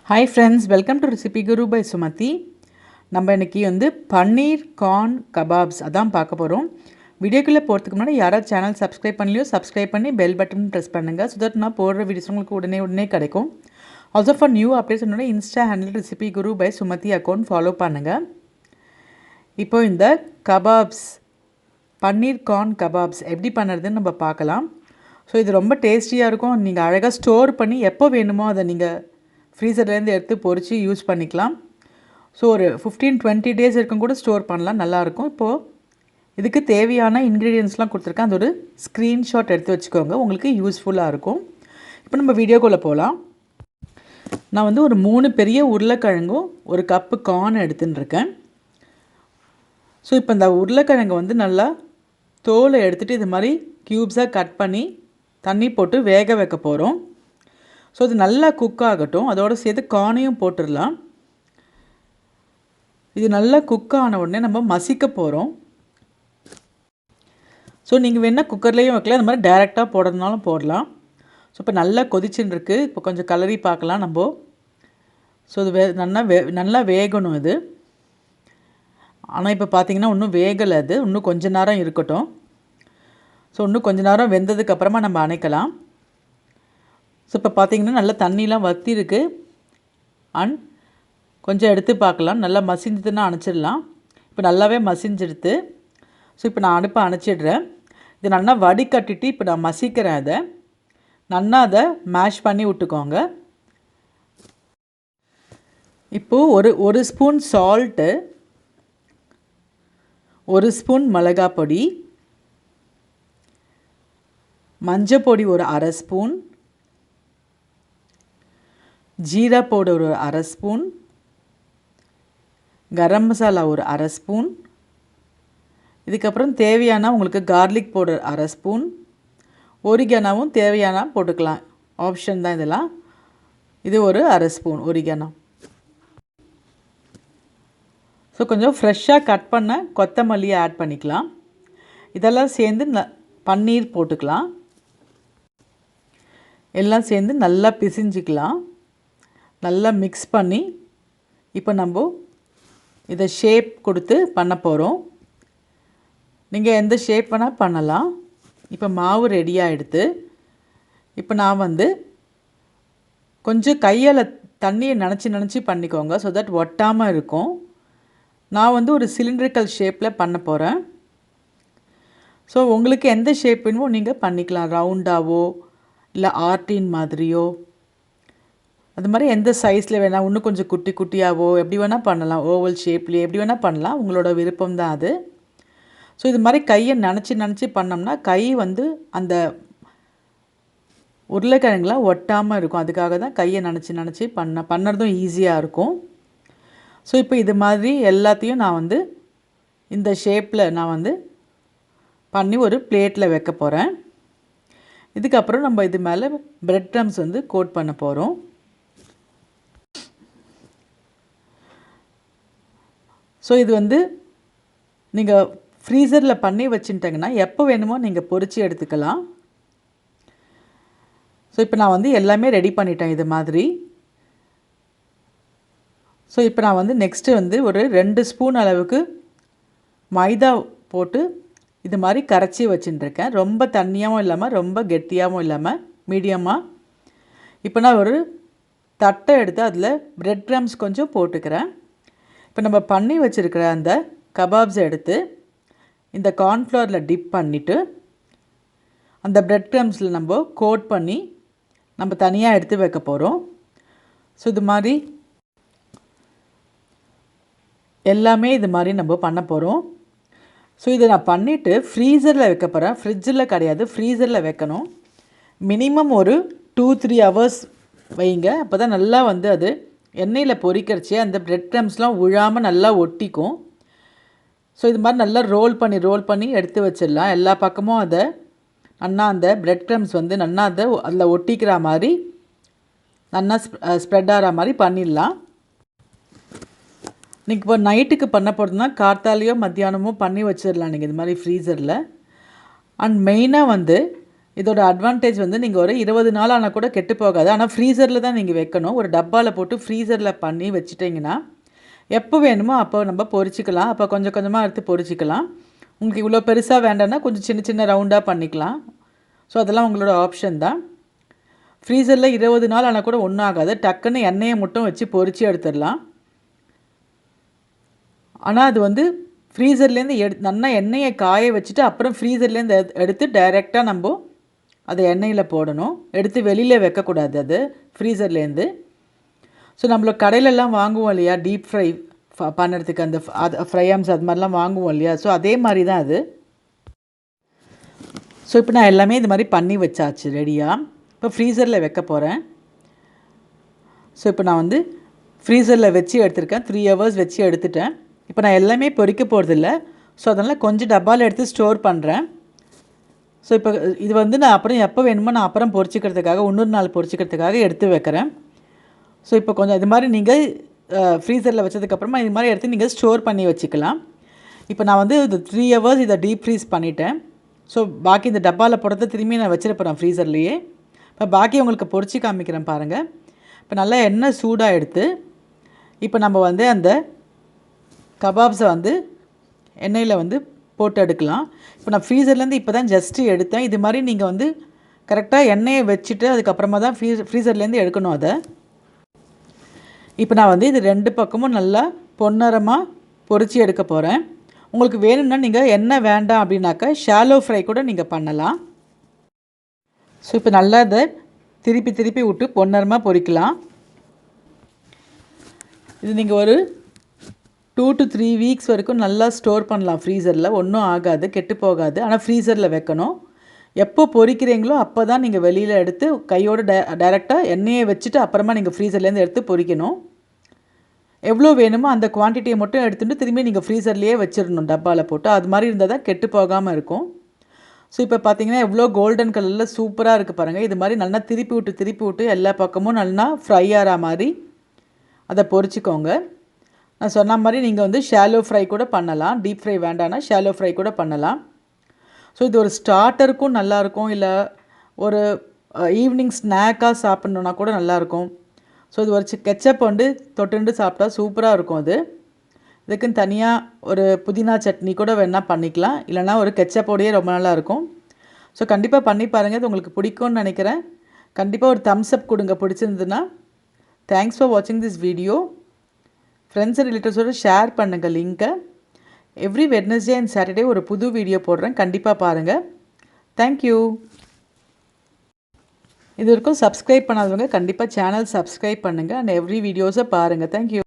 Hi friends, welcome to Recipe Guru by Sumathi. நம்ம இன்னைக்கு பன்னீர் corn kebabs அதான் பார்க்க போகிறோம். வீடியோக்குள்ளே போகிறதுக்கு முன்னாடி யாராவது சேனல் சப்ஸ்கிரைப் பண்ணலையோ சப்ஸ்கிரைப் பண்ணி பெல் பட்டன் ப்ரெஸ் பண்ணுங்கள். ஸோ தட் நான் போடுற வீடியோஸ் உங்களுக்கு உடனே கிடைக்கும். ஆல்சோ ஃபார் நியூ அப்டேட்ஸ் என்னோட Insta handle recipe Guru by Sumathi account follow பண்ணுங்கள். இப்போ இந்த கபாப்ஸ் பன்னீர் கார்ன் கபாப்ஸ் எப்படி பண்ணுறதுன்னு நம்ம பார்க்கலாம். ஸோ இது ரொம்ப டேஸ்டியாக இருக்கும். நீங்கள் அழகாக ஸ்டோர் பண்ணி எப்போ வேணுமோ அதை நீங்கள் ஃப்ரீசர்லேருந்து எடுத்து பொறிச்சு யூஸ் பண்ணிக்கலாம். ஸோ ஒரு 15-20 டேஸ் இருக்கும் கூட ஸ்டோர் பண்ணலாம், நல்லாயிருக்கும். இப்போது இதுக்கு தேவையான இன்க்ரீடியன்ஸ்லாம் கொடுத்துருக்கேன். அது ஒரு ஸ்க்ரீன்ஷாட் எடுத்து வச்சுக்கோங்க, உங்களுக்கு யூஸ்ஃபுல்லாக இருக்கும். இப்போ நம்ம வீடியோக்குள்ளே போகலாம். நான் ஒரு 3 பெரிய உருளைக்கிழங்கும் ஒரு கப்பு கார்ன் எடுத்துட்டுருக்கேன். ஸோ இப்போ இந்த உருளைக்கிழங்கு நல்லா தோலை எடுத்துகிட்டு இது மாதிரி க்யூப்ஸாக கட் பண்ணி தண்ணி போட்டு வேக வைக்க போகிறோம். ஸோ இது நல்லா குக் ஆகட்டும். அதோடு சேர்த்து கார்னையும் போட்டுடலாம். இது நல்லா குக் ஆன உடனே நம்ம மசிக்க போகிறோம். ஸோ நீங்கள் வேணால் குக்கர்லேயும் வைக்கலாம், இந்த மாதிரி டைரெக்டாக போடுறதுனாலும் போடலாம். ஸோ இப்போ நல்லா கொதிச்சுன்னு இருக்குது. இப்போ கொஞ்சம் கலரி பார்க்கலாம் நம்ம. ஸோ இது நல்லா வேகணும் இது. ஆனால் இப்போ பார்த்திங்கன்னா இன்னும் வேகலை, அது இன்னும் கொஞ்சம் நேரம் இருக்கட்டும். ஸோ இன்னும் கொஞ்சம் நேரம் வெந்ததுக்கப்புறமா நம்ம அணைக்கலாம். ஸோ இப்போ பார்த்திங்கன்னா நல்லா தண்ணிலாம் வற்றிருக்கு. அண்ட் கொஞ்சம் எடுத்து பார்க்கலாம், நல்லா மசிஞ்சதுன்னா அணைச்சிடலாம். இப்போ நல்லாவே மசிஞ்சிடுது. ஸோ இப்போ நான் அடுப்பை அணைச்சிடுறேன். இது நல்லா வடிகட்டிட்டு இப்போ நான் மசிக்கிறேன். அதை நல்லா அதை மேஷ் பண்ணி விட்டுக்கோங்க. இப்போது ஒரு ஸ்பூன் சால்ட்டு, 1 ஸ்பூன் மிளகாய் பொடி, மஞ்சள் பொடி ஒரு 1/2 ஸ்பூன், ஜீரா பவுடர் ஒரு 1/2 ஸ்பூன், கரம் மசாலா ஒரு 1/2 ஸ்பூன், இதுக்கப்புறம் தேவையான உங்களுக்கு கார்லிக் பவுடர் 1/2 ஸ்பூன், ஒரிகானாவும் தேவையான போட்டுக்கலாம், ஆப்ஷன் தான் இதெல்லாம். இது ஒரு 1/2 ஸ்பூன் ஒரிகானா. ஸோ கொஞ்சம் ஃப்ரெஷ்ஷாக கட் பண்ண கொத்தமல்லியை ஆட் பண்ணிக்கலாம். இதெல்லாம் சேர்ந்து பன்னீர் போட்டுக்கலாம். எல்லாம் சேர்ந்து நல்லா பிசிஞ்சிக்கலாம். நல்லா மிக்ஸ் பண்ணி இப்போ நம்ம இதை ஷேப் கொடுத்து பண்ண போகிறோம். நீங்கள் எந்த ஷேப் வேணால் பண்ணலாம். இப்போ மாவு ரெடியாக எடுத்து இப்போ நான் கொஞ்சம் கையால் தண்ணியை நினச்சி பண்ணிக்கோங்க. ஸோ தட் ஒட்டாமல் இருக்கும். நான் ஒரு சிலிண்ட்ரிக்கல் ஷேப்பில் பண்ண போகிறேன். ஸோ உங்களுக்கு எந்த ஷேப் வேணுமோ நீங்கள் பண்ணிக்கலாம். ரவுண்டாவோ இல்லை ஆர்டின் மாதிரியோ, அது மாதிரி எந்த சைஸில் வேணால், இன்னும் கொஞ்சம் குட்டி குட்டியாகவோ எப்படி வேணால் பண்ணலாம். ஓவல் ஷேப்லேயே எப்படி வேணால் பண்ணலாம், உங்களோட விருப்பம் தான் அது. ஸோ இது மாதிரி கையை நினச்சி பண்ணோம்னா கை அந்த உருளைக்கிழங்குலாம் ஒட்டாமல் இருக்கும். அதுக்காக தான் கையை நினச்சி பண்ணுறதும் ஈஸியாக இருக்கும். ஸோ இப்போ இது மாதிரி எல்லாத்தையும் நான் இந்த ஷேப்பில் நான் பண்ணி ஒரு பிளேட்டில் வைக்க போகிறேன். இதுக்கப்புறம் நம்ம இது மேலே பிரெட் க்ரம்ஸ் கோட் பண்ண போகிறோம். ஸோ இது நீங்கள் ஃப்ரீசரில் பண்ணி வச்சுட்டிங்கன்னா எப்போ வேணுமோ நீங்கள் பொரிச்சு எடுத்துக்கலாம். ஸோ இப்போ நான் எல்லாமே ரெடி பண்ணிட்டேன் இது மாதிரி. ஸோ இப்போ நான் நெக்ஸ்ட்டு ஒரு 2 ஸ்பூன் அளவுக்கு மைதா போட்டு இது மாதிரி கரைச்சி வச்சுட்டுருக்கேன். ரொம்ப தண்ணியாகவும் இல்லாமல் ரொம்ப கெட்டியாகவும் இல்லாமல் மீடியமாக. இப்போ நான் ஒரு தட்டை எடுத்து அதில் பிரெட் க்ரம்ஸ் கொஞ்சம் போட்டுக்கிறேன். இப்போ நம்ம பண்ணி வச்சுருக்கிற அந்த கபாப்ஸை எடுத்து இந்த கார்ன்ஃப்ளவரில் டிப் பண்ணிவிட்டு அந்த பிரெட் க்ரம்ஸில் நம்ம கோட் பண்ணி நம்ம தனியாக எடுத்து வைக்க போகிறோம். ஸோ இது மாதிரி எல்லாமே இது மாதிரி நம்ம பண்ண போகிறோம். ஸோ இதை நான் பண்ணிவிட்டு ஃப்ரீசரில் வைக்க போகிறேன். ஃப்ரிட்ஜில் கிடையாது, ஃப்ரீசரில் வைக்கணும். மினிமம் ஒரு 2-3 ஹவர்ஸ் வைங்க. அப்போ தான் நல்லா அது எண்ணெயில் பொரிக்கிறச்சே அந்த பிரெட் க்ரம்ஸ்லாம் விழாமல் நல்லா ஒட்டிக்கும். ஸோ இது மாதிரி நல்லா ரோல் பண்ணி எடுத்து வச்சிடலாம். எல்லா பக்கமும் அதை நல்லா அந்த பிரெட் க்ரம்ஸ் நல்லா அதில் ஒட்டிக்கிற மாதிரி நல்லா ஸ்ப்ரெட் ஆகிற மாதிரி பண்ணிடலாம். நீங்கள் இப்போ நைட்டுக்கு பண்ண போகிறதுனா கார்த்தாலையோ மத்தியானமோ பண்ணி வச்சிடலாம் நீங்கள் இது மாதிரி ஃப்ரீசரில். அண்ட் மெயினாக இதோட அட்வான்டேஜ் வந்து நீங்கள் ஒரு 20 நாள் ஆனால் கூட கெட்டு போகாது. ஆனால் ஃப்ரீசரில் தான் நீங்கள் வைக்கணும். ஒரு டப்பாவில் போட்டு ஃப்ரீசரில் பண்ணி வச்சுட்டிங்கன்னா எப்போ வேணுமோ அப்போ நம்ம பொரிச்சிக்கலாம். அப்போ கொஞ்சம் கொஞ்சமாக எடுத்து பொரிச்சிக்கலாம். உங்களுக்கு இவ்வளோ பெருசாக வேண்டாம்னா கொஞ்சம் சின்ன சின்ன ரவுண்டாக பண்ணிக்கலாம். ஸோ அதெல்லாம் உங்களோட ஆப்ஷன் தான். ஃப்ரீசரில் 20 நாள் ஆனால் கூட ஒன்றும் ஆகாது. டக்குன்னு எண்ணெயை மட்டும் வச்சு பொரித்து எடுத்துடலாம். ஆனால் அது வந்து ஃப்ரீசர்லேருந்து நல்லா எண்ணெயை காய வச்சுட்டு அப்புறம் ஃப்ரீசர்லேருந்து எடுத்து டைரெக்டாக நம்ம அதை எண்ணெயில் போடணும். எடுத்து வெளியில் வைக்கக்கூடாது அது ஃப்ரீசர்லேருந்து. ஸோ நம்மள கடையிலலாம் வாங்குவோம் இல்லையா, டீப் ஃப்ரை பண்ணுறதுக்கு அந்த ஃப்ரை ஆம்ஸ் அது மாதிரிலாம் வாங்குவோம் இல்லையா, ஸோ அதே மாதிரி தான் அது. ஸோ இப்போ நான் எல்லாமே இது மாதிரி பண்ணி வச்சாச்சு ரெடியாக. இப்போ ஃப்ரீசரில் வைக்க போகிறேன். ஸோ இப்போ நான் வந்து ஃப்ரீசரில் வச்சு எடுத்திருக்கேன். 3 ஹவர்ஸ் வச்சு எடுத்துட்டேன். இப்போ நான் எல்லாமே பொரிக்க போகிறதில்ல. ஸோ அதனால் கொஞ்சம் டப்பாவில் எடுத்து ஸ்டோர் பண்ணுறேன். ஸோ இப்போ இது வந்து நான் அப்புறம் எப்போ வேணுமோ நான் அப்புறம் பொரிச்சிக்கிறதுக்காக இன்னொரு நாள் பொரிச்சிக்கிறதுக்காக எடுத்து வைக்கிறேன். ஸோ இப்போ கொஞ்சம் இது மாதிரி நீங்கள் ஃப்ரீசரில் வச்சதுக்கப்புறமா இது மாதிரி எடுத்து நீங்கள் ஸ்டோர் பண்ணி வச்சுக்கலாம். இப்போ நான் வந்து இது 3 ஹவர்ஸ் இதை டீப் ஃப்ரீஸ் பண்ணிட்டேன். ஸோ பாக்கி இந்த டப்பாவில் போடுறத திரும்பி நான் வச்சிருப்பேன் ஃப்ரீசர்லேயே. இப்போ பாக்கி உங்களுக்கு பொரிச்சு காமிக்கிறேன் பாருங்கள். இப்போ நல்லா எண்ணெய் சூடாக எடுத்து இப்போ நம்ம வந்து அந்த கபாப்ஸை வந்து எண்ணெயில் வந்து போட்டு எடுக்கலாம். இப்போ நான் ஃப்ரீசர்லேருந்து இப்போ தான் ஜஸ்ட்டு எடுத்தேன். இது மாதிரி நீங்கள் வந்து கரெக்டாக எண்ணெயை வச்சுட்டு அதுக்கப்புறமா தான் ஃப்ரீசர்லேருந்து எடுக்கணும் அதை. இப்போ நான் வந்து இது 2 பக்கமும் நல்லா பொன்னரமாக பொரித்து எடுக்க போகிறேன். உங்களுக்கு வேணும்னா நீங்கள் எண்ணெய் வேண்டாம் அப்படின்னாக்கா ஷாலோ ஃப்ரை கூட நீங்கள் பண்ணலாம். ஸோ இப்போ நல்லா இதை திருப்பி திருப்பி விட்டு பொன்னரமாக பொரிக்கலாம். இது நீங்கள் ஒரு 2 to 3 வீக்ஸ் வரைக்கும் நல்லா ஸ்டோர் பண்ணலாம் ஃப்ரீசரில். ஒன்றும் ஆகாது, கெட்டு போகாது. ஆனால் ஃப்ரீசரில் வைக்கணும். எப்போ பொரிக்கிறீங்களோ அப்போ தான் நீங்கள் வெளியில் எடுத்து கையோடு டைரெக்டாக எண்ணெயை வச்சுட்டு அப்புறமா நீங்கள் ஃப்ரீசர்லேருந்து எடுத்து பொரிக்கணும். எவ்வளோ வேணுமோ அந்த குவான்டிட்டியை மட்டும் எடுத்துகிட்டு திரும்பி நீங்கள் ஃப்ரீசர்லேயே வச்சிடணும் டப்பாவில் போட்டு. அது மாதிரி இருந்தால் தான் கெட்டு போகாமல் இருக்கும். ஸோ இப்போ பார்த்தீங்கன்னா எவ்வளோ கோல்டன் கலரில் சூப்பராக இருக்குது பாருங்கள். இது மாதிரி நல்லா திருப்பி விட்டு எல்லா பக்கமும் நல்லா ஃப்ரை ஆகிற மாதிரி அதை பொரிச்சிக்கோங்க. நான் சொன்ன மாதிரி நீங்கள் வந்து ஷாலோ ஃப்ரை கூட பண்ணலாம். டீப் ஃப்ரை வேண்டாம்னா ஷாலோ ஃப்ரை கூட பண்ணலாம். ஸோ இது ஒரு ஸ்டார்ட்டருக்கும் நல்லாயிருக்கும், இல்லை ஒரு ஈவினிங் ஸ்நாக்காக சாப்பிட்ணுன்னா கூட நல்லாயிருக்கும். ஸோ இது ஒரு கெச்சப் வந்து தொட்டுண்டு சாப்பிட்டா சூப்பராக இருக்கும். அது இதுக்குன்னு தனியாக ஒரு புதினா சட்னி கூட வேணால் பண்ணிக்கலாம், இல்லைனா ஒரு கெச்சப்போடையே ரொம்ப நல்லாயிருக்கும். ஸோ கண்டிப்பாக பண்ணி பாருங்கள். இது உங்களுக்கு பிடிக்கும்னு நினைக்கிறேன். கண்டிப்பாக ஒரு தம்ஸ் அப் கொடுங்க பிடிச்சிருந்ததுன்னா. தேங்க்ஸ் ஃபார் வாட்சிங் திஸ் வீடியோ. ஃப்ரெண்ட்ஸ் அண்ட் ரிலேட்டிவ்ஸோடு ஷேர் பண்ணுங்கள் லிங்க்கை. எவ்ரி வெட்னஸ்டே அண்ட் சாட்டர்டே ஒரு புது வீடியோ போடுறேன், கண்டிப்பாக பாருங்கள். தேங்க்யூ. இது வரைக்கும் சப்ஸ்கிரைப் பண்ணாதவங்க கண்டிப்பாக சேனல் சப்ஸ்கிரைப் பண்ணுங்கள் அண்ட் எவ்ரி வீடியோஸை பாருங்கள். தேங்க்யூ.